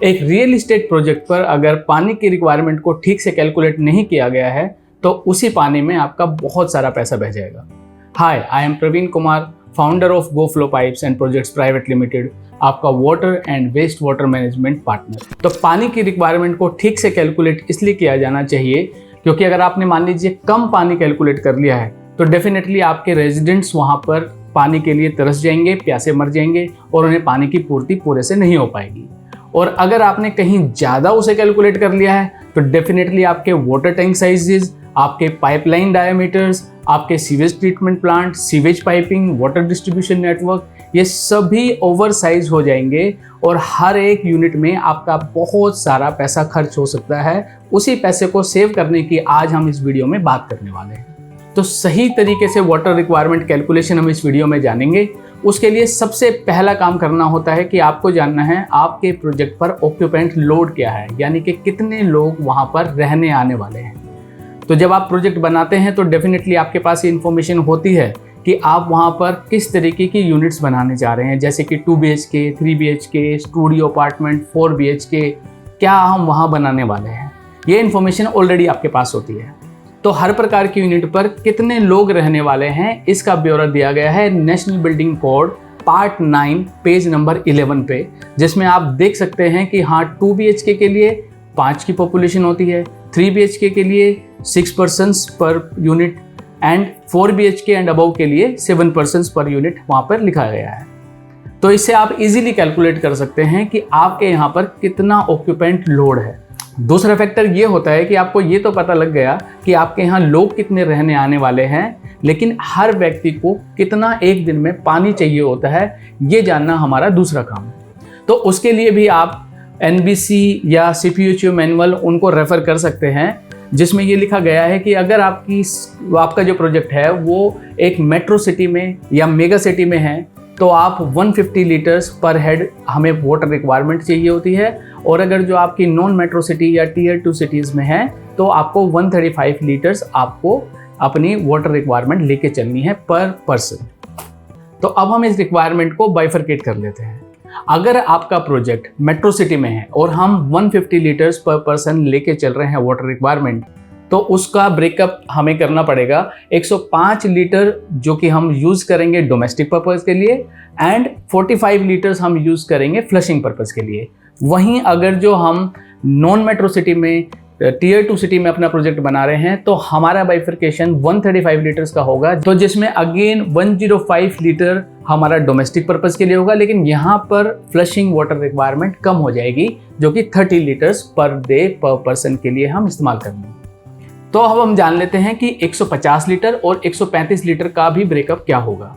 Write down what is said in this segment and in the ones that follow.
एक real estate project पर अगर पानी की रिक्वायरमेंट को ठीक से कैलकुलेट नहीं किया गया है तो उसी पानी में आपका बहुत सारा पैसा बह जाएगा। Hi, I am Praveen Kumar, founder of go flow pipes and projects private limited, आपका water and waste water management partner. तो पानी की रिक्वायरमेंट को ठीक से कैलकुलेट इसलिए किया जाना चाहिए क्योंकि अगर आपने मान लीजिए कम पानी कैलकुलेट कर लिया है तो डेफिनेटली आपके रेजिडेंट्स वहाँ पर पानी के लिए तरस जाएंगे, प्यासे मर जाएंगे और उन्हें पानी की पूर्ति पूरे से नहीं हो पाएगी। और अगर आपने कहीं ज़्यादा उसे कैलकुलेट कर लिया है तो डेफिनेटली आपके वाटर टैंक साइजेस, आपके पाइपलाइन डायमीटर्स, आपके sewage treatment plant, sewage piping, water distribution network, ये सभी ओवर साइज हो जाएंगे और हर एक यूनिट में आपका बहुत सारा पैसा खर्च हो सकता है। उसी पैसे को सेव करने की आज हम इस वीडियो में बात करने वाले हैं। तो सही तरीके से वाटर रिक्वायरमेंट कैलकुलेशन हम इस वीडियो में जानेंगे। उसके लिए सबसे पहला काम करना होता है कि आपको जानना है आपके प्रोजेक्ट पर ऑक्यूपेंट लोड क्या है, यानी कि कितने लोग वहाँ पर रहने आने वाले हैं। तो जब आप प्रोजेक्ट बनाते हैं तो डेफिनेटली आपके पास ये इन्फॉर्मेशन होती है कि आप वहाँ पर किस तरीके की यूनिट्स बनाने जा रहे हैं, जैसे कि 2 BHK, 3 BHK, studio apartment, 4 BHK, क्या हम वहाँ बनाने वाले हैं। ये इन्फॉर्मेशन ऑलरेडी आपके पास होती है। तो हर प्रकार की यूनिट पर कितने लोग रहने वाले हैं इसका ब्यौरा दिया गया है national building code part 9 page number 11 पे, जिसमें आप देख सकते हैं कि हाँ 2 BHK के लिए 5 की पॉपुलेशन होती है, 3 BHK के लिए 6 persons per unit and 4 BHK and above के लिए 7 पर्सन्स पर यूनिट वहाँ पर लिखा गया है। तो इससे आप इजीली कैलकुलेट कर सकते हैं कि आपके यहाँ पर कितना ऑक्यूपेंट लोड है। दूसरा फैक्टर ये होता है कि आपको ये तो पता लग गया कि आपके यहाँ लोग कितने रहने आने वाले हैं, लेकिन हर व्यक्ति को कितना एक दिन में पानी चाहिए होता है ये जानना हमारा दूसरा काम है। तो उसके लिए भी आप NBC या CPHU मैनुअल उनको रेफ़र कर सकते हैं, जिसमें ये लिखा गया है कि अगर आपका जो प्रोजेक्ट है वो एक मेट्रो सिटी में या मेगा सिटी में है तो आप 150 लीटर्स पर हेड हमें वाटर रिक्वायरमेंट चाहिए होती है, और अगर जो आपकी नॉन मेट्रो सिटी या टियर 2 सिटीज़ में है तो आपको 135 लीटर्स आपको अपनी वाटर रिक्वायरमेंट लेके चलनी है पर पर्सन। तो अब हम इस रिक्वायरमेंट को बाइफरकेट कर लेते हैं। अगर आपका प्रोजेक्ट मेट्रो सिटी में है और हम 150 लीटर्स पर पर्सन लेके चल रहे हैं वाटर रिक्वायरमेंट, तो उसका ब्रेकअप हमें करना पड़ेगा 105 लीटर जो कि हम यूज़ करेंगे डोमेस्टिक पर्पज़ के लिए एंड 45 लीटर्स हम यूज़ करेंगे फ्लशिंग पर्पज़ के लिए। वहीं अगर जो हम नॉन मेट्रो सिटी में टियर 2 सिटी में अपना प्रोजेक्ट बना रहे हैं तो हमारा बाइफरकेशन 135 लीटर्स का होगा, तो जिसमें अगेन 105 लीटर हमारा डोमेस्टिक पर्पज़ के लिए होगा, लेकिन यहाँ पर फ्लशिंग वाटर रिक्वायरमेंट कम हो जाएगी जो कि 30 लीटर्स पर डे पर पर्सन के लिए हम इस्तेमाल करेंगे। तो अब हम जान लेते हैं कि 150 लीटर और 135 लीटर का भी ब्रेकअप क्या होगा।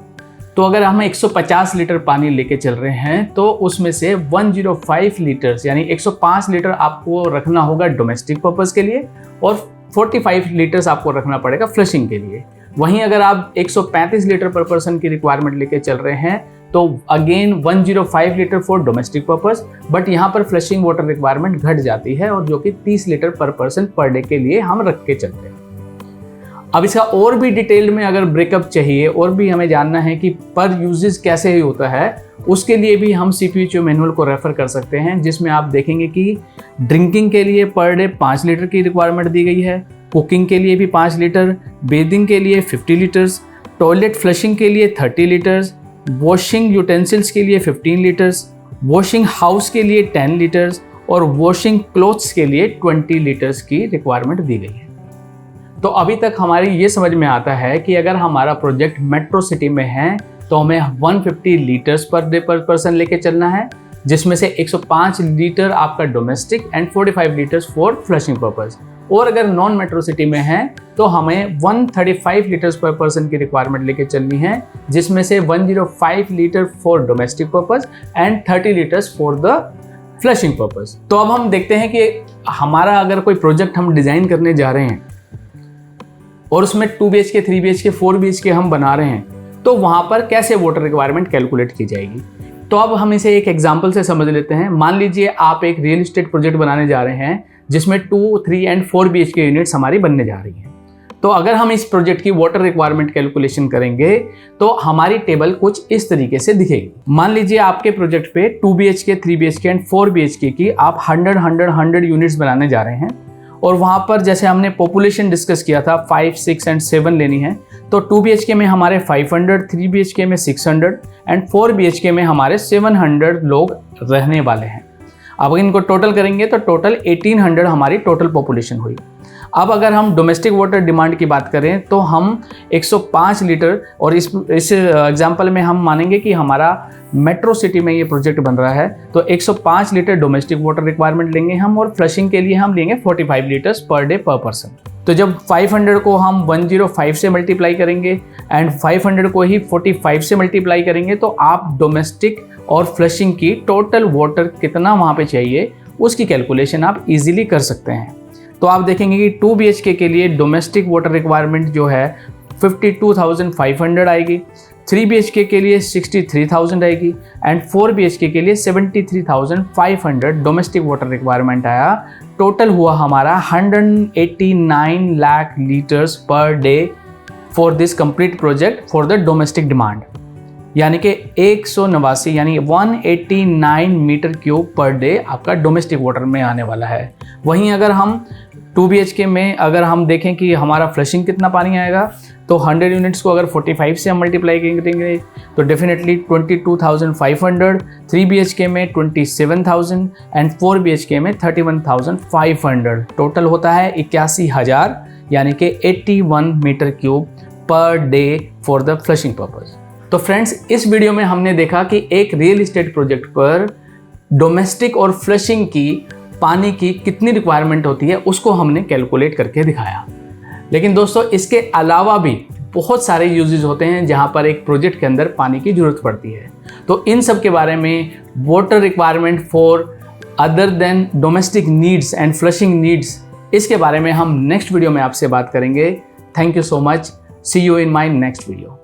तो अगर हम 150 लीटर पानी लेके चल रहे हैं तो उसमें से 105 लीटर्स यानी 105 लीटर आपको रखना होगा डोमेस्टिक पर्पज़ के लिए और 45 लीटर्स आपको रखना पड़ेगा फ्लशिंग के लिए। वहीं अगर आप 135 लीटर पर पर्सन की रिक्वायरमेंट लेके चल रहे हैं तो again 105 litre for domestic purpose, but यहाँ पर फ्लशिंग वाटर रिक्वायरमेंट घट जाती है और जो कि 30 लीटर पर पर्सन पर डे के लिए हम रख के चलते हैं। अब इसका और भी डिटेल में अगर ब्रेकअप चाहिए और भी हमें जानना है कि पर यूजेस कैसे ही होता है, उसके लिए भी हम CPHU मैनुअल को रेफ़र कर सकते हैं, जिसमें आप देखेंगे कि ड्रिंकिंग के लिए पर डे 5 लीटर की रिक्वायरमेंट दी गई है, कुकिंग के लिए भी 5 लीटर, बेदिंग के लिए 50 लीटर्स, टॉयलेट फ्लशिंग के लिए 30 लीटर्स, वॉशिंग यूटेंसिल्स के लिए 15 लीटर्स, वॉशिंग हाउस के लिए 10 लीटर्स और वॉशिंग क्लोथ्स के लिए 20 लीटर्स की रिक्वायरमेंट दी गई है। तो अभी तक हमारी ये समझ में आता है कि अगर हमारा प्रोजेक्ट मेट्रो सिटी में है तो हमें 150 लीटर्स पर डे पर पर्सन लेके चलना है, जिसमें से 105 लीटर आपका domestic and 45 litres for flushing purpose. और अगर नॉन मेट्रो सिटी में है तो हमें 135 लीटर्स पर पर्सन की रिक्वायरमेंट लेके चलनी है, जिसमें से 105 litre for domestic purpose and 30 litres for the flushing purpose. तो अब हम देखते हैं कि हमारा अगर कोई प्रोजेक्ट हम डिज़ाइन करने जा रहे हैं और उसमें 2 BHK, 3 BHK, 4 BHK हम बना रहे हैं तो वहाँ पर कैसे वाटर रिक्वायरमेंट कैलकुलेट की जाएगी। तो अब हम इसे एक एग्जांपल से समझ लेते हैं। मान लीजिए आप एक रियल इस्टेट प्रोजेक्ट बनाने जा रहे हैं जिसमें 2, 3 एंड 4 BHK यूनिट्स हमारी बनने जा रही हैं। तो अगर हम इस प्रोजेक्ट की वाटर रिक्वायरमेंट कैलकुलेशन करेंगे तो हमारी टेबल कुछ इस तरीके से दिखेगी। मान लीजिए आपके प्रोजेक्ट पे 2 BHK, 3 BHK एंड 4 BHK की आप 100 यूनिट्स बनाने जा रहे हैं और वहाँ पर जैसे हमने पॉपुलेशन डिस्कस किया था 5, 6 एंड 7 लेनी है, तो 2 BHK में हमारे 500, 3 BHK में 600 एंड 4 BHK में हमारे 700 लोग रहने वाले हैं। अब इनको टोटल करेंगे तो टोटल 1800 हमारी टोटल पॉपुलेशन हुई। अब अगर हम डोमेस्टिक वाटर डिमांड की बात करें तो हम 105 लीटर, और इस एग्जांपल में हम मानेंगे कि हमारा मेट्रो सिटी में ये प्रोजेक्ट बन रहा है, तो 105 लीटर डोमेस्टिक वाटर रिक्वायरमेंट लेंगे हम, और फ्लशिंग के लिए हम लेंगे 45 लीटर्स पर डे पर पर्सन। तो जब 500 को हम 105 से मल्टीप्लाई करेंगे एंड 500 को ही 45 से मल्टीप्लाई करेंगे तो आप डोमेस्टिक और फ्लशिंग की टोटल वाटर कितना वहाँ पे चाहिए उसकी कैलकुलेशन आप इजीली कर सकते हैं। तो आप देखेंगे कि 2 BHK के लिए डोमेस्टिक वाटर रिक्वायरमेंट जो है 52,500 आएगी, 3 BHK के लिए 63,000 आएगी एंड 4 BHK के लिए 73,500 डोमेस्टिक वाटर रिक्वायरमेंट आया। टोटल हुआ हमारा 189 लाख लीटर्स पर day for this complete project for the domestic demand, यानी कि 189 यानी 189 मीटर क्यूब पर डे आपका डोमेस्टिक वाटर में आने वाला है। वहीं अगर हम 2 BHK में अगर हम देखें कि हमारा फ्लशिंग कितना पानी आएगा, तो 100 यूनिट्स को अगर 45 से हम मल्टीप्लाई करेंगे तो डेफिनेटली 22,500, 3 BHK में 27,000 एंड 4 BHK में 31,500। टोटल होता है 81,000 यानी कि 81 metre cube per day for the flushing purpose. तो फ्रेंड्स, इस वीडियो में हमने देखा कि एक रियल एस्टेट प्रोजेक्ट पर डोमेस्टिक और फ्लशिंग की पानी की कितनी रिक्वायरमेंट होती है उसको हमने कैलकुलेट करके दिखाया। लेकिन दोस्तों, इसके अलावा भी बहुत सारे यूजेस होते हैं जहां पर एक प्रोजेक्ट के अंदर पानी की ज़रूरत पड़ती है। तो इन सब के बारे में, water requirement for other than domestic needs and flushing needs, इसके बारे में हम नेक्स्ट वीडियो में आपसे बात करेंगे। Thank you so much. See you in my next video.